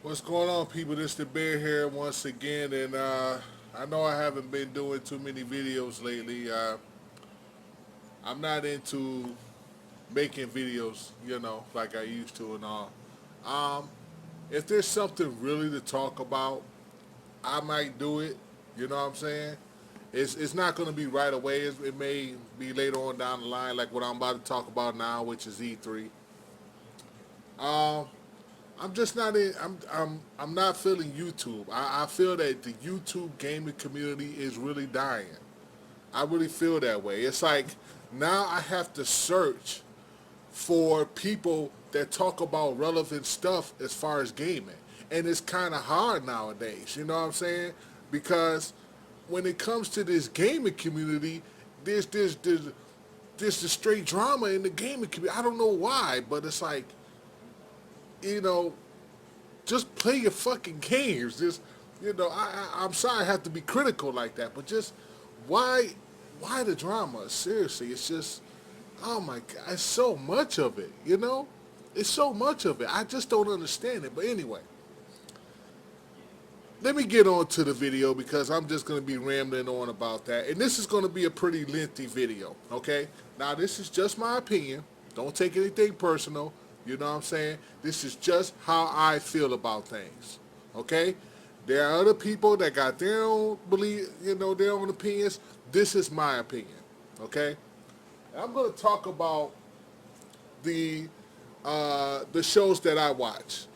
What's going on, people? This the Bear here once again, and I know I haven't been doing too many videos lately. I'm not into making videos, like I used to and all. Um, if there's something really to talk about, I might do it. You know what I'm saying? It's not going to be right away. It may be later on down the line, like what I'm about to talk about now, which is E3. Um, I'm just not in. I'm not feeling YouTube. I feel that the YouTube gaming community is really dying. I really feel that way. It's like now I have to search for people that talk about relevant stuff as far as gaming, and it's kind of hard nowadays. You know what I'm saying? Because when it comes to this gaming community, there's the straight drama in the gaming community. I don't know why, but it's like you know just play your fucking games. Just I'm sorry I have to be critical like that, but just why why the drama? Seriously, it's just oh my god, it's so much of it. It's so much of it. I just don't understand it. But anyway, let me get on to the video because I'm just going to be rambling on about that, and this is going to be a pretty lengthy video. Okay, now this is just my opinion. Don't take anything personal. You know what I'm saying? This is just how I feel about things. Okay? There are other people that got their own belief, their own opinions. This is my opinion. Okay? And I'm going to talk about the the shows that I watch,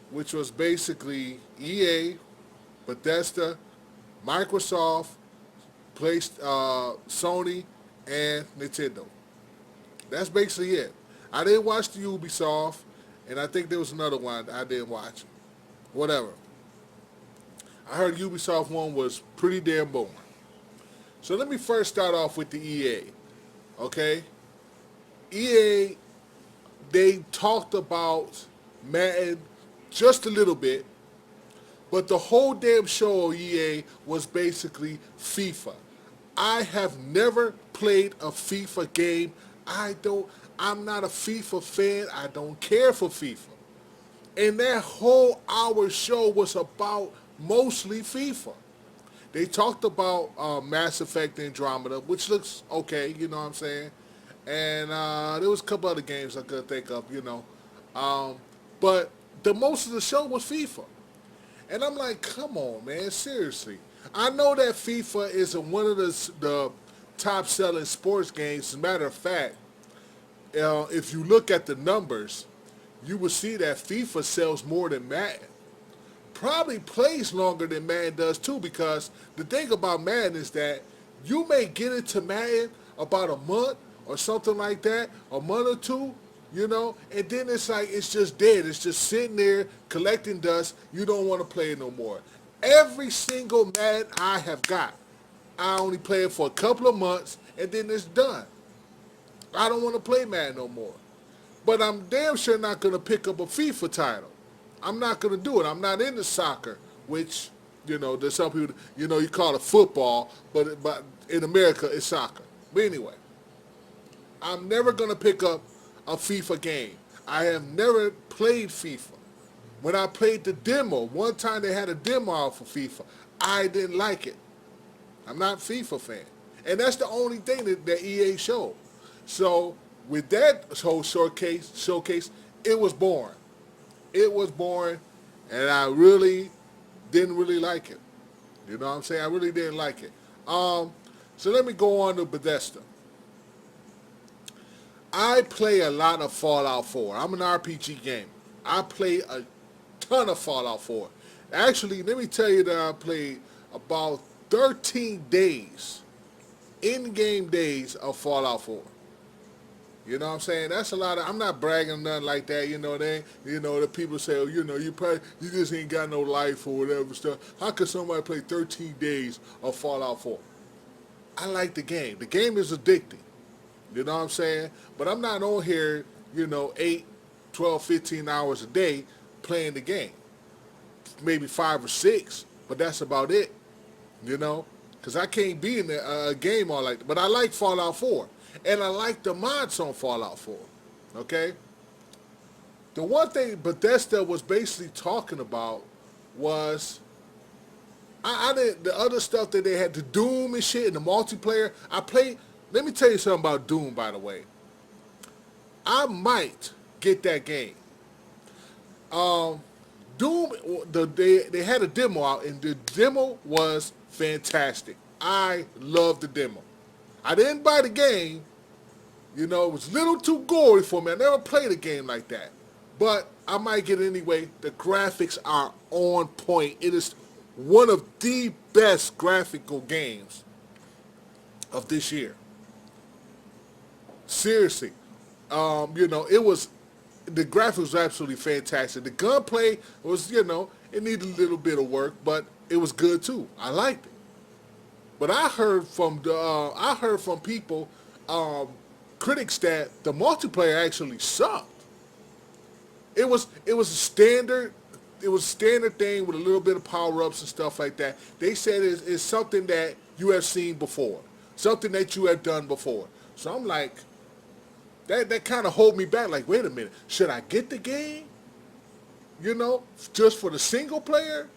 which was basically EA, Bethesda, Microsoft, Sony, and Nintendo. That's basically it. I didn't watch the Ubisoft, and I think there was another one I didn't watch. Whatever. I heard Ubisoft one was pretty damn boring. So let me first start off with the EA. Okay? EA, they talked about Madden just a little bit, but the whole damn show of EA was basically FIFA. I have never played a FIFA game. I don't. I'm not a FIFA fan. I don't care for FIFA. And that whole hour show was about mostly FIFA. They talked about Mass Effect Andromeda, which looks okay. You know what I'm saying? And there was a couple other games I could think of. Um, but the most of the show was FIFA. And I'm like, come on, man, seriously. I know that FIFA is one of the top selling sports games. As a matter of fact, if you look at the numbers, you will see that FIFA sells more than Madden. Probably plays longer than Madden does too, because the thing about Madden is that you may get into Madden about a month or something like that, a month or two, and then it's like it's just dead. It's just sitting there collecting dust. You don't want to play it no more. Every single Madden I have got, I only play it for a couple of months and then it's done. I don't want to play Madden no more. But I'm damn sure not going to pick up a FIFA title. I'm not going to do it. I'm not into soccer, which, there's some people, you call it football, but in America it's soccer. But anyway, I'm never going to pick up a FIFA game. I have never played FIFA. When I played the demo, one time they had a demo out for FIFA. I didn't like it. I'm not a FIFA fan. And that's the only thing that EA showed. So with that whole showcase, it was boring. It was boring, and I really didn't really like it. You know what I'm saying? I really didn't like it. So let me go on to Bethesda. I play a lot of Fallout 4. I'm an RPG game. I play a ton of Fallout 4. Actually, let me tell you that I played about 13 days, in-game days of Fallout 4. You know what I'm saying? That's a lot of. I'm not bragging or nothing like that. The people say, oh, you just ain't got no life or whatever stuff. How could somebody play 13 days of Fallout 4? I like the game. The game is addicting. You know what I'm saying? But I'm not on here, 8, 12, 15 hours a day playing the game. Maybe 5 or 6, but that's about it. Because I can't be in a game all like that. But I like Fallout 4. And I like the mods on Fallout 4. Okay? The one thing Bethesda was basically talking about was I didn't the other stuff that they had, the Doom and shit and the multiplayer. I played. Let me tell you something about Doom, by the way. I might get that game. Um, Doom, they had a demo out, and the demo was fantastic. I loved the demo. I didn't buy the game. You know, it was a little too gory for me. I never played a game like that. But I might get it anyway. The graphics are on point. It is one of the best graphical games of this year. Seriously. It was the graphics was absolutely fantastic. The gunplay was, it needed a little bit of work, but it was good too. I liked it. But I heard from people, critics, that the multiplayer actually sucked. It was a standard. It was a standard thing with a little bit of power ups and stuff like that. They said it's something that you have seen before, something that you have done before. So I'm like, that kind of hold me back. Like, wait a minute, should I get the game? Just for the single player,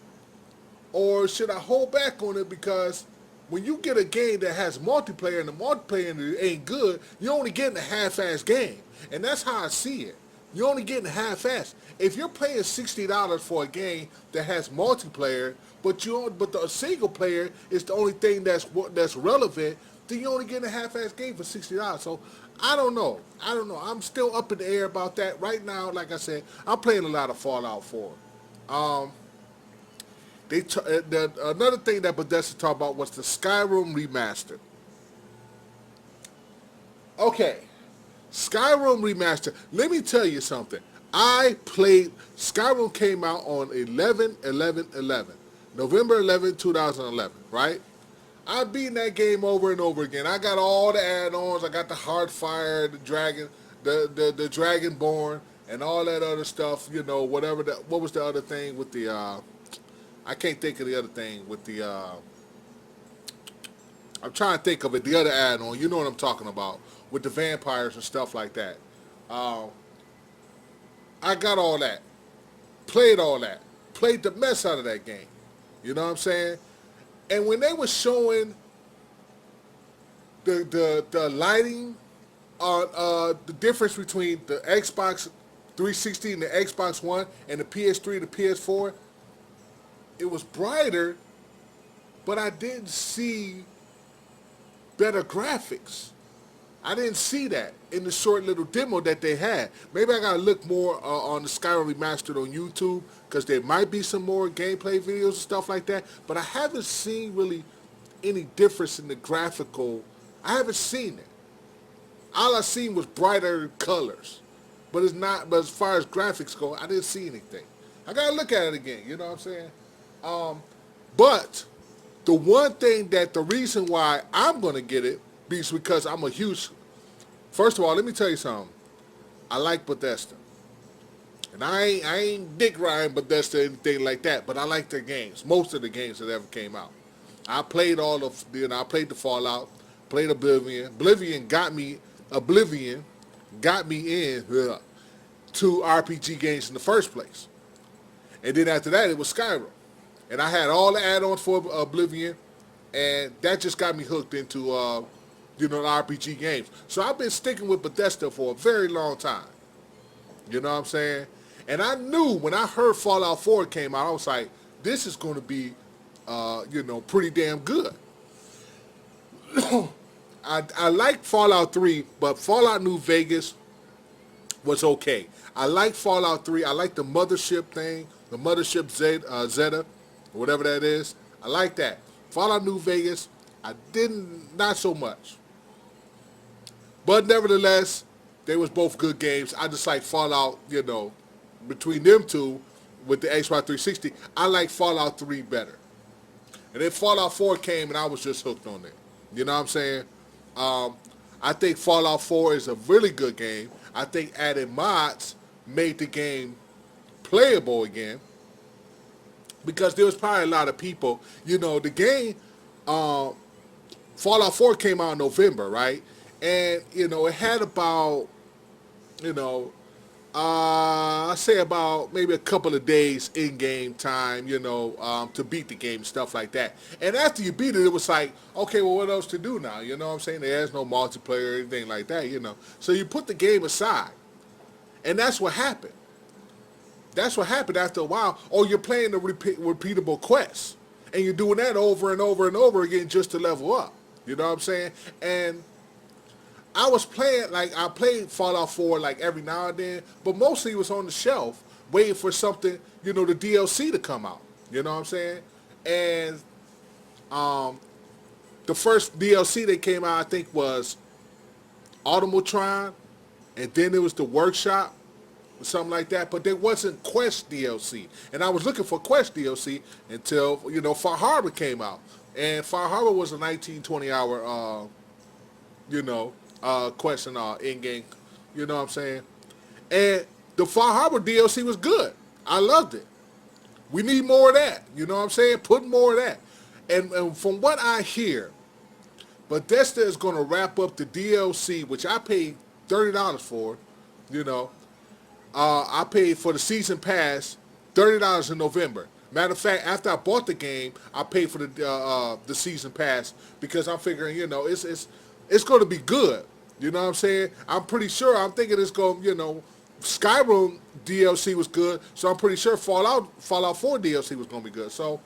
or should I hold back on it because when you get a game that has multiplayer and the multiplayer ain't good, you're only getting a half-ass game, and that's how I see it. You're only getting half-ass. If you're paying $60 for a game that has multiplayer, but the single player is the only thing that's relevant, then you're only getting a half-ass game for $60. So I don't know. I'm still up in the air about that right now. Like I said, I'm playing a lot of Fallout 4. Um, another thing that Bethesda talked about was the Skyrim remaster. Okay, Skyrim remaster. Let me tell you something. I played Skyrim came out on 11/11/11, November 11, 2011. Right? I've beaten that game over and over again. I got all the add-ons. I got the Heartfire, the Dragon, the Dragonborn, and all that other stuff. Whatever. What was the other thing with the? I can't think of the other thing with the. I'm trying to think of it. The other add-on. You know what I'm talking about with the vampires and stuff like that. Uh, I got all that. Played all that. Played the mess out of that game. You know what I'm saying? And when they were showing the lighting, the difference between the Xbox 360 and the Xbox One and the PS3 and the PS4, it was brighter, but I didn't see better graphics. I didn't see that in the short little demo that they had. Maybe I gotta look more on the Skyrim Remastered on YouTube because there might be some more gameplay videos and stuff like that. But I haven't seen really any difference in the graphical. I haven't seen it. All I seen was brighter colors, but it's not. But as far as graphics go, I didn't see anything. I gotta look at it again. You know what I'm saying? But the one thing the reason why I'm gonna get it is because I'm a huge. First of all, let me tell you something. I like Bethesda, and I ain't dick riding Bethesda or anything like that. But I like their games. Most of the games that ever came out. I played I played the Fallout, played Oblivion. Oblivion got me in to RPG games in the first place. And then after that, it was Skyrim. And I had all the add-ons for Oblivion, and that just got me hooked into, the RPG games. So I've been sticking with Bethesda for a very long time. You know what I'm saying? And I knew when I heard Fallout 4 came out, I was like, this is going to be, pretty damn good. I like Fallout 3, but Fallout New Vegas was okay. I like Fallout 3. I like the mothership thing, the mothership Zeta, or whatever that is. I like that. Fallout New Vegas, not so much. But nevertheless, they was both good games. I just like Fallout, between them two with the Xbox 360, I like Fallout 3 better. And then Fallout 4 came and I was just hooked on it. You know what I'm saying? I think Fallout 4 is a really good game. I think adding mods made the game playable again. Because there was probably a lot of people, the game, Fallout 4 came out in November, right? And, it had about, I say about maybe a couple of days in game time, to beat the game and stuff like that. And after you beat it, it was like, okay, well, what else to do now? You know what I'm saying? There's no multiplayer or anything like that. So you put the game aside, and that's what happened. That's what happened after a while. Or you're playing the repeatable quests, and you're doing that over and over and over again just to level up. You know what I'm saying? And I was playing, like, I played Fallout 4, like, every now and then, but mostly it was on the shelf waiting for something, the DLC to come out. You know what I'm saying? And the first DLC that came out, I think, was Automatron, and then it was the Workshop, or something like that, but there wasn't Quest DLC. And I was looking for Quest DLC until, Far Harbor came out. And Far Harbor was a 19-20 hour, quest and in-game, you know what I'm saying? And the Far Harbor DLC was good. I loved it. We need more of that, you know what I'm saying? Put more of that. And from what I hear, Bethesda is going to wrap up the DLC, which I paid $30 for, I paid for the season pass $30 in November. Matter of fact, after I bought the game, I paid for the season pass because I'm figuring, it's going to be good. You know what I'm saying? I'm pretty sure. I'm thinking it's going, Skyrim DLC was good, so I'm pretty sure Fallout 4 DLC was going to be good. So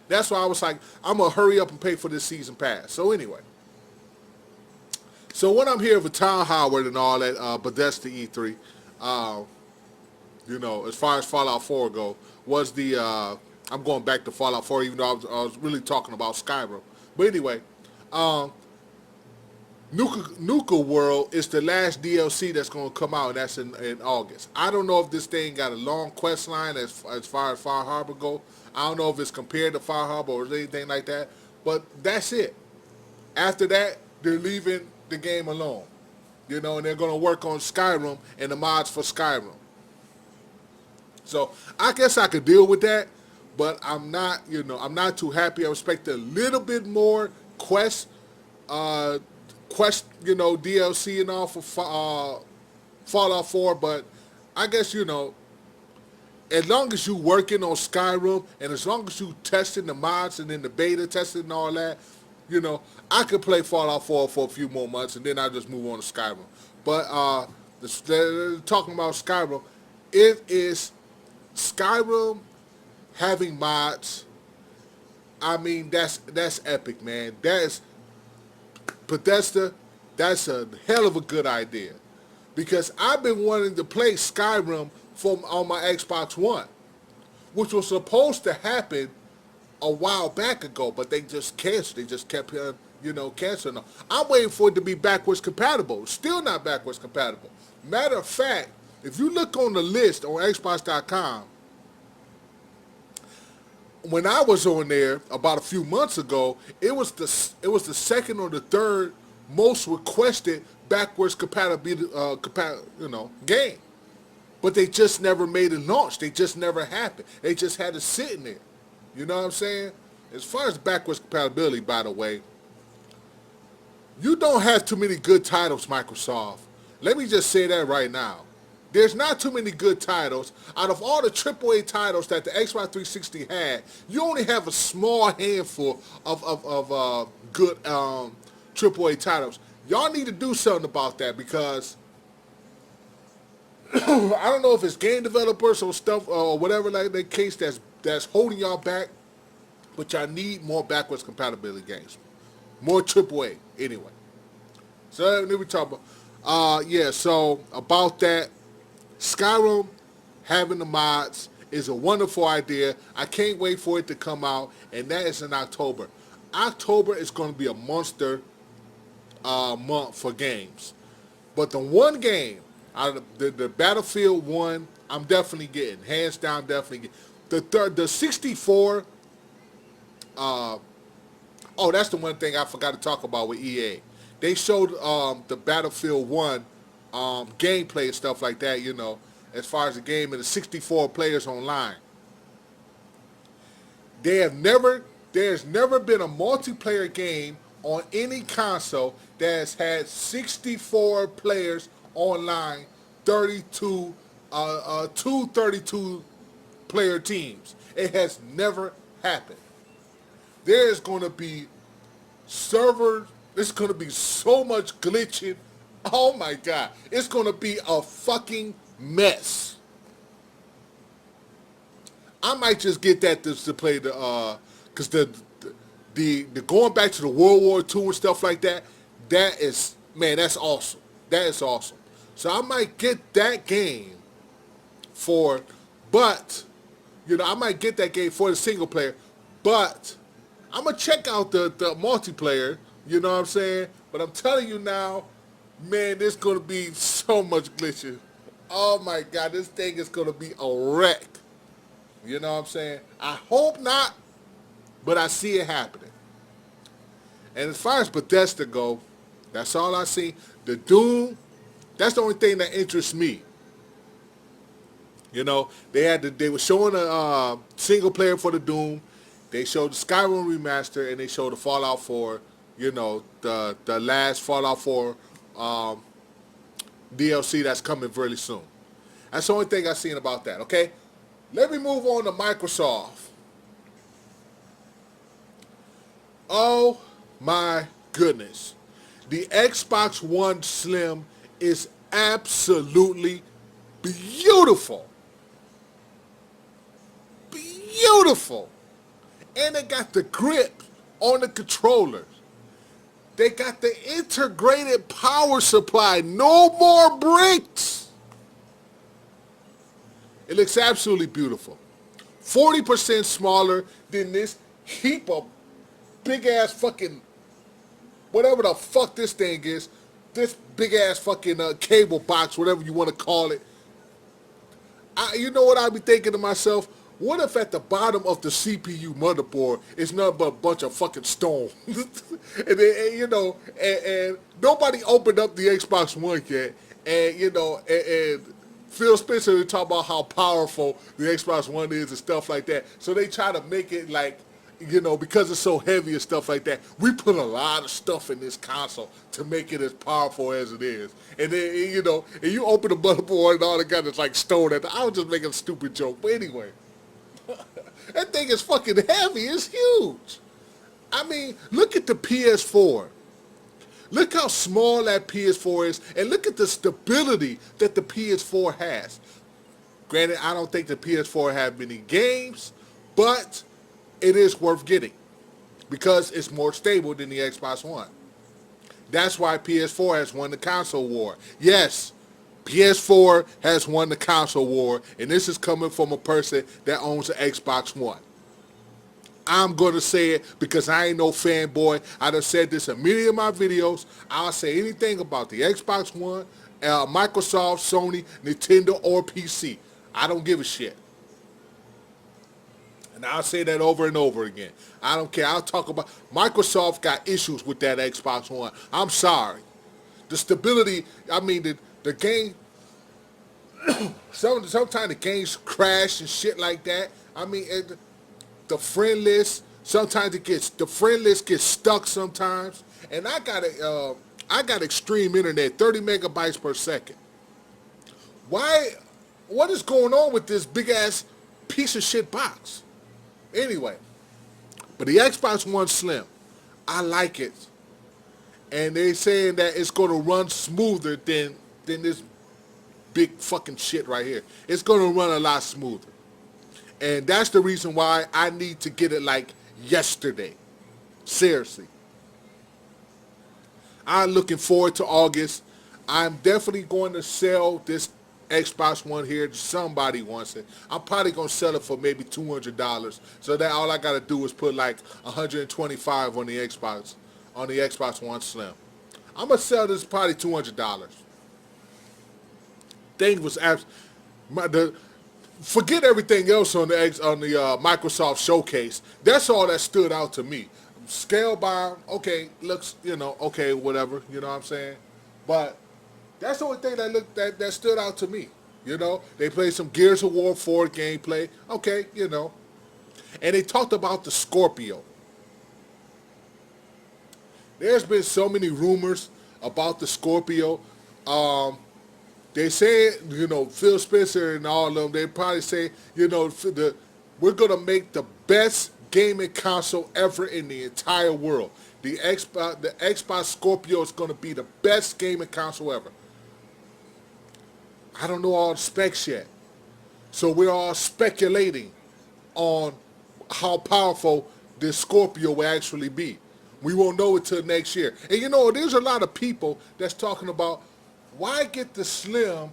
that's why I was like, I'm going to hurry up and pay for this season pass. So anyway. So when I'm here with Tom Howard and all that, Bethesda E3, as far as Fallout 4 go, was the, I'm going back to Fallout 4 even though I was really talking about Skyrim. But anyway, Nuka World is the last DLC that's going to come out, and that's in August. I don't know if this thing got a long quest line as far as Far Harbor go. I don't know if it's compared to Far Harbor or anything like that, but that's it. After that, they're leaving the game alone, and they're going to work on Skyrim and the mods for Skyrim. So I guess I could deal with that, but I'm not, I'm not too happy. I expect a little bit more quest, DLC and all for Fallout 4, but I guess, as long as you working on Skyrim and as long as you testing the mods and then the beta testing and all that, I could play Fallout 4 for a few more months and then I'll just move on to Skyrim. But talking about Skyrim, it is Skyrim having mods. I mean, that's epic, man. That is Bethesda. That's a hell of a good idea, because I've been wanting to play Skyrim on my Xbox One, which was supposed to happen a while back ago, but they just canceled. They just kept, canceling. I'm waiting for it to be backwards compatible. Still not backwards compatible. Matter of fact, if you look on the list on Xbox.com, when I was on there about a few months ago, it was the second or the third most requested backwards compatibility game. But they just never made it launch. They just never happened. They just had it sitting there. You know what I'm saying? As far as backwards compatibility, by the way, you don't have too many good titles, Microsoft. Let me just say that right now. There's not too many good titles. Out of all the AAA titles that the Xbox 360 had, you only have a small handful of good AAA titles. Y'all need to do something about that, because I don't know if it's game developers or stuff or whatever like the case that's holding y'all back, but y'all need more backwards compatibility games, more AAA anyway. So let me talk about So about that, Skyrim having the mods is a wonderful idea. I can't wait for it to come out, and that is in October. October is going to be a monster month for games. But the one game out of the Battlefield 1, I'm definitely getting. Hands down, definitely getting. The 64, that's the one thing I forgot to talk about with EA. They showed the Battlefield 1 gameplay and stuff like that, as far as the game and the 64 players online. There's never been a multiplayer game on any console that has had 64 players online two 32 player teams. It has never happened. There is going to be servers. There's going to be so much glitching. Oh my God. It's going to be a fucking mess. I might just get that to play because the going back to the World War II and stuff like that, that is, man, that's awesome. That is awesome. So I might get that game but, I might get that game for the single player, but I'm going to check out the multiplayer, you know what I'm saying? But I'm telling you now, man, there's going to be so much glitching. Oh my God, this thing is going to be a wreck. You know what I'm saying? I hope not, but I see it happening. And as far as Bethesda go, that's all I see. The Doom, that's the only thing that interests me. They were showing a single player for the Doom. They showed the Skyrim remaster, and they showed the Fallout 4, the last Fallout 4 DLC that's coming really soon. That's the only thing I've seen about that, okay? Let me move on to Microsoft. Oh my goodness. The Xbox One Slim is absolutely beautiful. Beautiful. And they got the grip on the controllers. They got the integrated power supply. No more bricks. It looks absolutely beautiful. 40% smaller than this heap of big-ass fucking, whatever the fuck this thing is, this big-ass fucking cable box, whatever you want to call it. You know what I'd be thinking to myself? What if at the bottom of the CPU motherboard is nothing but a bunch of fucking stone? and nobody opened up the Xbox One yet. And Phil Spencer talk about how powerful the Xbox One is and stuff like that. So they try to make it like, because it's so heavy and stuff like that, we put a lot of stuff in this console to make it as powerful as it is. And then, and you open the motherboard and all it got is like stone at I was just making a stupid joke. But anyway, that thing is fucking heavy. It's huge. I mean, look at the PS4. Look how small that PS4 is, and look at the stability that the PS4 has. Granted, I don't think the PS4 has many games, but it is worth getting because it's more stable than the Xbox One. That's why PS4 has won the console war. Yes, PS4 has won the console war, and this is coming from a person that owns an Xbox One. I'm going to say it because I ain't no fanboy. I done said this in many of my videos. I'll say anything about the Xbox One, Microsoft, Sony, Nintendo, or PC. I don't give a shit. And I'll say that over and over again. I don't care. I'll talk about Microsoft got issues with that Xbox One. I'm sorry. The stability, I mean, the game, sometimes the games crash and shit like that. I mean, the friend list, sometimes the friend list gets stuck sometimes. And I got extreme internet, 30 megabytes per second. What is going on with this big ass piece of shit box? Anyway, but the Xbox One Slim, I like it. And they saying that it's going to run smoother than this big fucking shit right here. It's going to run a lot smoother. And that's the reason why I need to get it like yesterday. Seriously. I'm looking forward to August. I'm definitely going to sell this Xbox One here. Somebody wants it. I'm probably going to sell it for maybe $200. So that all I got to do is put like $125 on the Xbox One Slim. I'm going to sell this probably $200. Thing was forget everything else on the Microsoft showcase. That's all that stood out to me. Scalebound, okay, looks, okay, whatever, you know what I'm saying? But that's the only thing that stood out to me. They played some Gears of War 4 gameplay, okay, And they talked about the Scorpio. There's been so many rumors about the Scorpio. They say, Phil Spencer and all of them, they probably say, we're going to make the best gaming console ever in the entire world. The Xbox Scorpio is going to be the best gaming console ever. I don't know all the specs yet. So we're all speculating on how powerful this Scorpio will actually be. We won't know it till next year. And there's a lot of people that's talking about, why get the Slim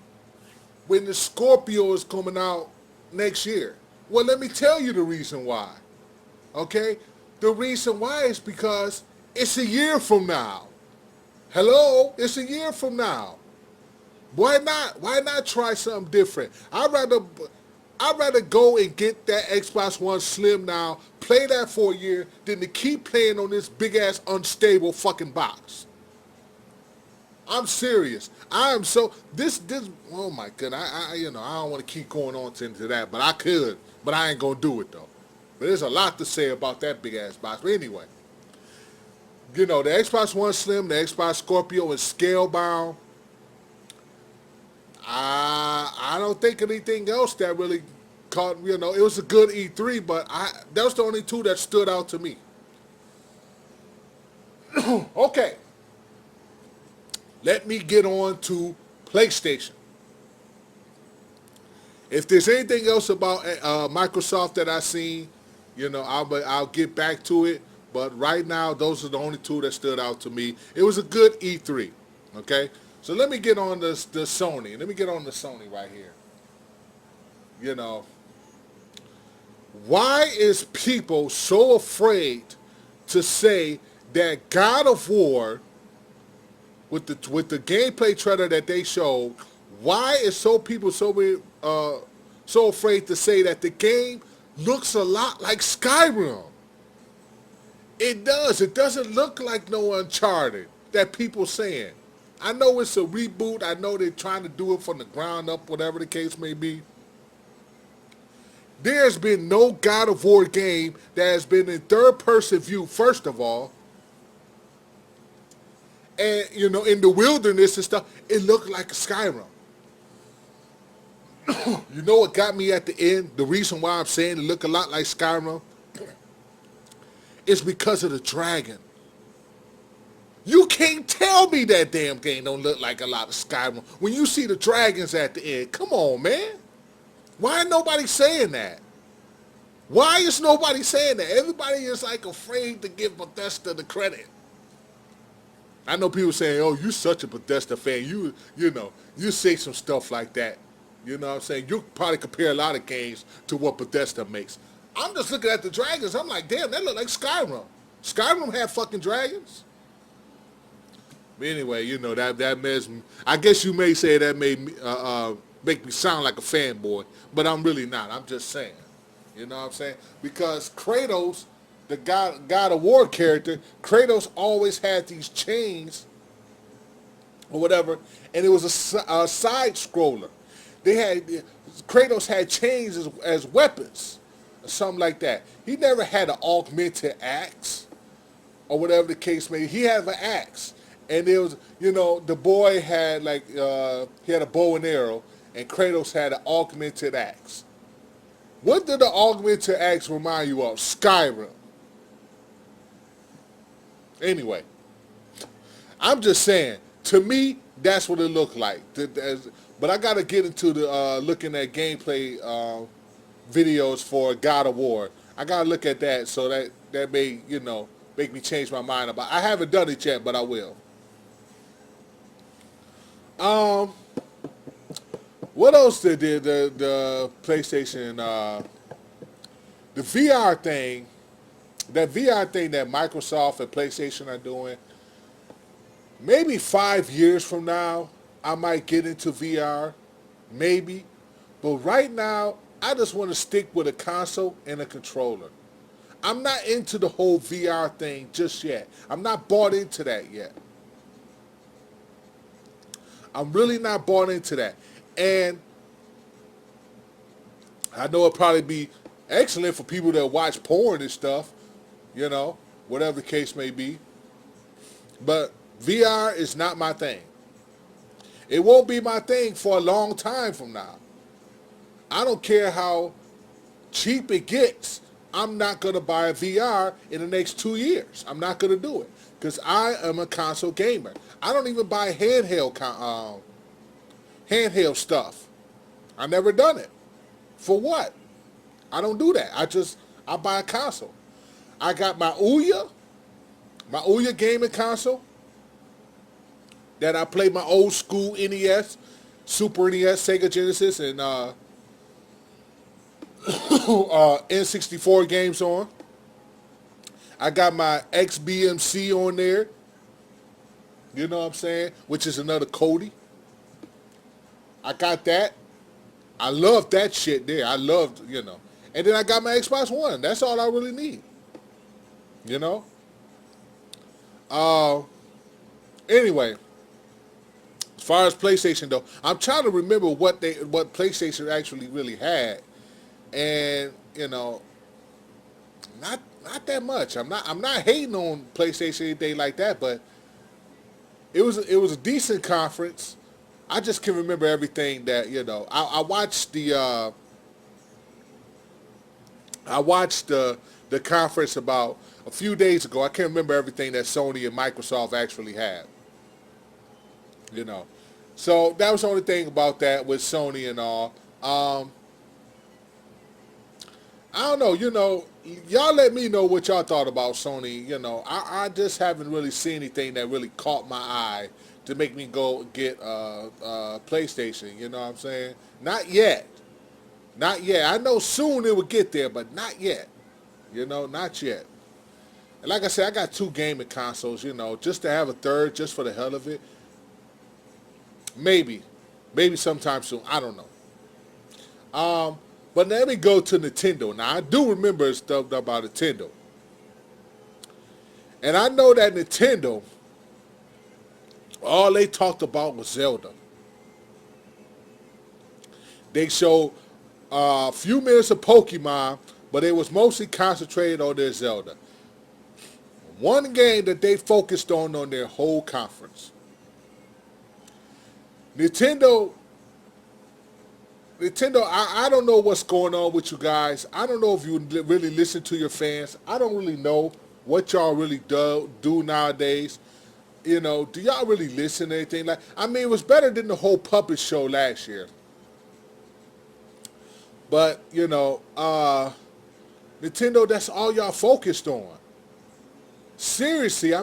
when the Scorpio is coming out next year? Well, let me tell you the reason why. Okay? The reason why is because it's a year from now. Hello? It's a year from now. Why not? Why not try something different? I'd rather go and get that Xbox One Slim now, play that for a year, than to keep playing on this big ass unstable fucking box. I'm serious. I am so this. Oh my goodness. I don't want to keep going on into that, but I could, but I ain't gonna do it though. But there's a lot to say about that big ass box. But anyway, the Xbox One Slim, the Xbox Scorpio is scale bound. I don't think anything else that really caught. It was a good E3, but that was the only two that stood out to me. Okay. Let me get on to PlayStation. If there's anything else about Microsoft that I've seen, I'll get back to it. But right now, those are the only two that stood out to me. It was a good E3. Okay? So let me get on the Sony. Let me get on the Sony right here. Why is people so afraid to say that God of War, with the gameplay trailer that they showed, why is people so afraid to say that the game looks a lot like Skyrim? It does. It doesn't look like no Uncharted that people saying. I know it's a reboot. I know they're trying to do it from the ground up, whatever the case may be. There's been no God of War game that has been in third-person view, first of all. And, in the wilderness and stuff, it looked like a Skyrim. You know what got me at the end? The reason why I'm saying it looked a lot like Skyrim is because of the dragon. You can't tell me that damn game don't look like a lot of Skyrim when you see the dragons at the end. Come on, man. Why ain't nobody saying that? Why is nobody saying that? Everybody is like afraid to give Bethesda the credit. I know people saying, "Oh, you're such a Bethesda fan. You say some stuff like that." You know what I'm saying? You probably compare a lot of games to what Bethesda makes. I'm just looking at the dragons. I'm like, damn, that look like Skyrim. Skyrim had fucking dragons. But anyway, that makes me, I guess you may say that made me make me sound like a fanboy, but I'm really not. I'm just saying. You know what I'm saying? Because Kratos, the God of War character, Kratos always had these chains or whatever, and it was a side scroller. Kratos had chains as weapons or something like that. He never had an augmented axe or whatever the case may be. He had an axe. And there was, the boy had he had a bow and arrow, and Kratos had an augmented axe. What did the augmented axe remind you of? Skyrim. Anyway, I'm just saying, to me, that's what it looked like. But I got to get into the looking at gameplay videos for God of War. I got to look at that, so that may, make me change my mind about it. I haven't done it yet, but I will. What else did the PlayStation, the VR thing, that VR thing that Microsoft and PlayStation are doing, maybe 5 years from now, I might get into VR, maybe. But right now, I just want to stick with a console and a controller. I'm not into the whole VR thing just yet. I'm not bought into that yet. I'm really not bought into that. And I know it'll probably be excellent for people that watch porn and stuff, whatever the case may be. But VR is not my thing. It won't be my thing for a long time from now. I don't care how cheap it gets. I'm not going to buy a VR in the next 2 years. I'm not going to do it because I am a console gamer. I don't even buy handheld stuff. I never done it. For what? I don't do that. I buy a console. I got my Ouya gaming console that I play my old school NES, Super NES, Sega Genesis, and N64 games on. I got my XBMC on there. You know what I'm saying? Which is another Cody. I got that. I love that shit there. I loved. And then I got my Xbox One. That's all I really need. You know? Anyway, as far as PlayStation though, I'm trying to remember what PlayStation actually really had. And, not that much. I'm not hating on PlayStation or anything like that, but it was a decent conference. I just can remember everything that, I watched the conference about a few days ago. I can't remember everything that Sony and Microsoft actually had. So that was the only thing about that with Sony and all. I don't know, y'all let me know what y'all thought about Sony. I just haven't really seen anything that really caught my eye to make me go get PlayStation, you know what I'm saying? Not yet. Not yet. I know soon it will get there, but not yet. Not yet. And like I said, I got 2 gaming consoles, just to have a third just for the hell of it. Maybe sometime soon. I don't know. But let me go to Nintendo. Now, I do remember stuff about Nintendo. And I know that Nintendo, all they talked about was Zelda. They showed a few minutes of Pokemon, but it was mostly concentrated on their Zelda. One game that they focused on their whole conference. Nintendo, I don't know what's going on with you guys. I don't know if you really listen to your fans. I don't really know what y'all really do nowadays. Do y'all really listen to anything? It was better than the whole puppet show last year. But, Nintendo, that's all y'all focused on. Seriously, y'all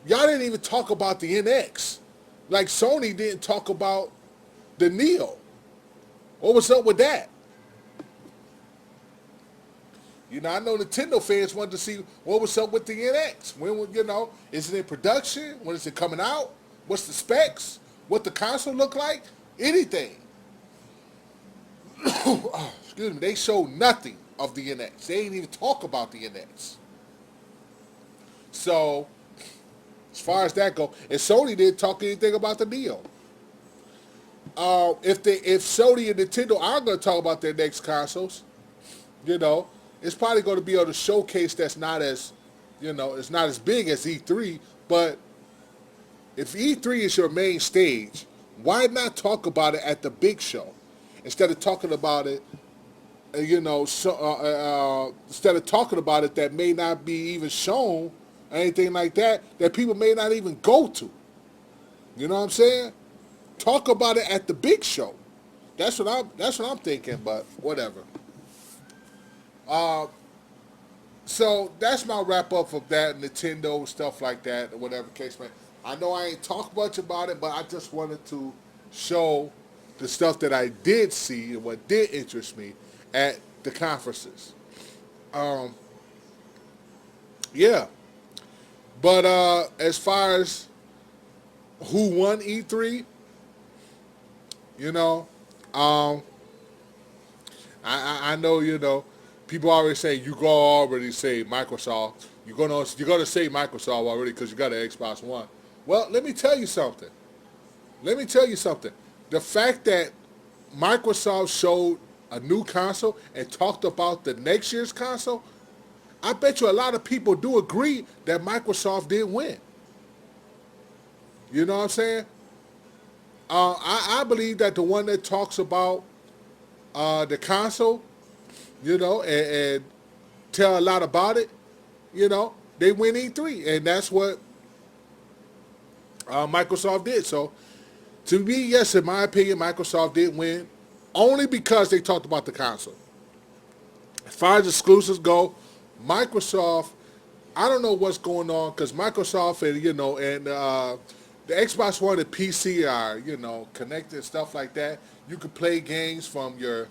didn't even talk about the NX. Like Sony didn't talk about the Neo. What was up with that? I know Nintendo fans wanted to see what was up with the NX. When, is it in production? When is it coming out? What's the specs? What the console look like? Anything. Excuse me. They showed nothing of the NX. They didn't even talk about the NX. So, as far as that goes, and Sony didn't talk anything about the Neo. If Sony and Nintendo are going to talk about their next consoles, it's probably going to be on a showcase that's not as, it's not as big as E3. But if E3 is your main stage, why not talk about it at the big show instead of talking about it? Instead of talking about it that may not be even shown or anything like that people may not even go to. You know what I'm saying? Talk about it at the big show. That's what I'm thinking, but whatever. So that's my wrap up of that Nintendo stuff like that, or whatever case, man. I know I ain't talked much about it, but I just wanted to show the stuff that I did see and what did interest me at the conferences. Yeah. But as far as who won E3, I know, people always say you go already say Microsoft. You're gonna say Microsoft already because you got an Xbox One. Well, let me tell you something. The fact that Microsoft showed a new console and talked about the next year's console, I bet you a lot of people do agree that Microsoft did win. You know what I'm saying? I believe that the one that talks about the console, and tell a lot about it, they win E3, and that's what Microsoft did. So, to me, yes, in my opinion, Microsoft did win, only because they talked about the console. As far as exclusives go, Microsoft, I don't know what's going on because Microsoft and the Xbox One and PC are connected and stuff like that. You can play games from your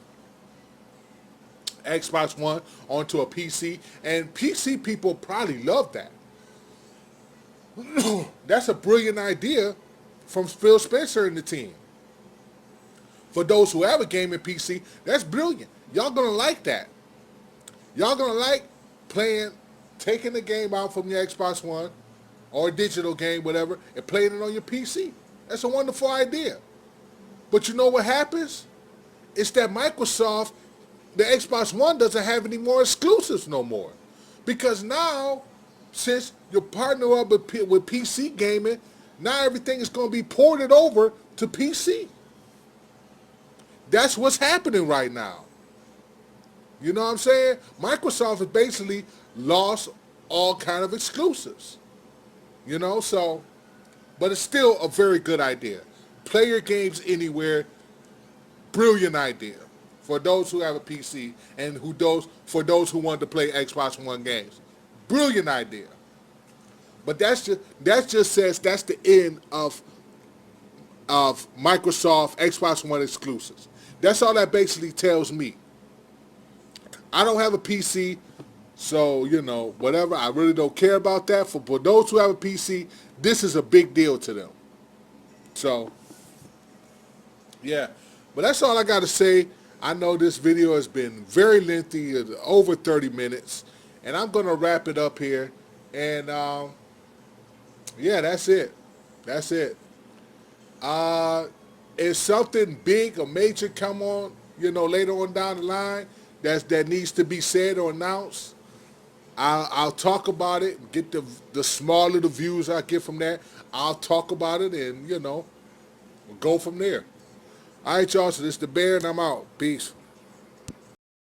Xbox One onto a PC, and PC people probably love that. That's a brilliant idea from Phil Spencer and the team. For those who have a gaming PC, that's brilliant. Y'all gonna like that. Y'all gonna like taking the game out from your Xbox One or a digital game, whatever, and playing it on your PC. That's a wonderful idea. But you know what happens? It's that Microsoft, the Xbox One doesn't have any more exclusives no more. Because now, since you're partnered up with PC gaming, now everything is going to be ported over to PC. That's what's happening right now. You know what I'm saying? Microsoft has basically lost all kind of exclusives. But it's still a very good idea. Play your games anywhere, brilliant idea. For those who have a PC and for those who want to play Xbox One games. Brilliant idea. But that just says that's the end of Microsoft Xbox One exclusives. That's all that basically tells me. I don't have a PC, so whatever. I really don't care about that. For those who have a PC, this is a big deal to them. So, yeah. But that's all I got to say. I know this video has been very lengthy, over 30 minutes, and I'm going to wrap it up here. And, yeah, that's it. That's it. If something big or major come on, later on down the line that needs to be said or announced, I'll talk about it, get the small little views I get from that. I'll talk about it and, we'll go from there. All right, y'all, so this is the Bear, and I'm out. Peace.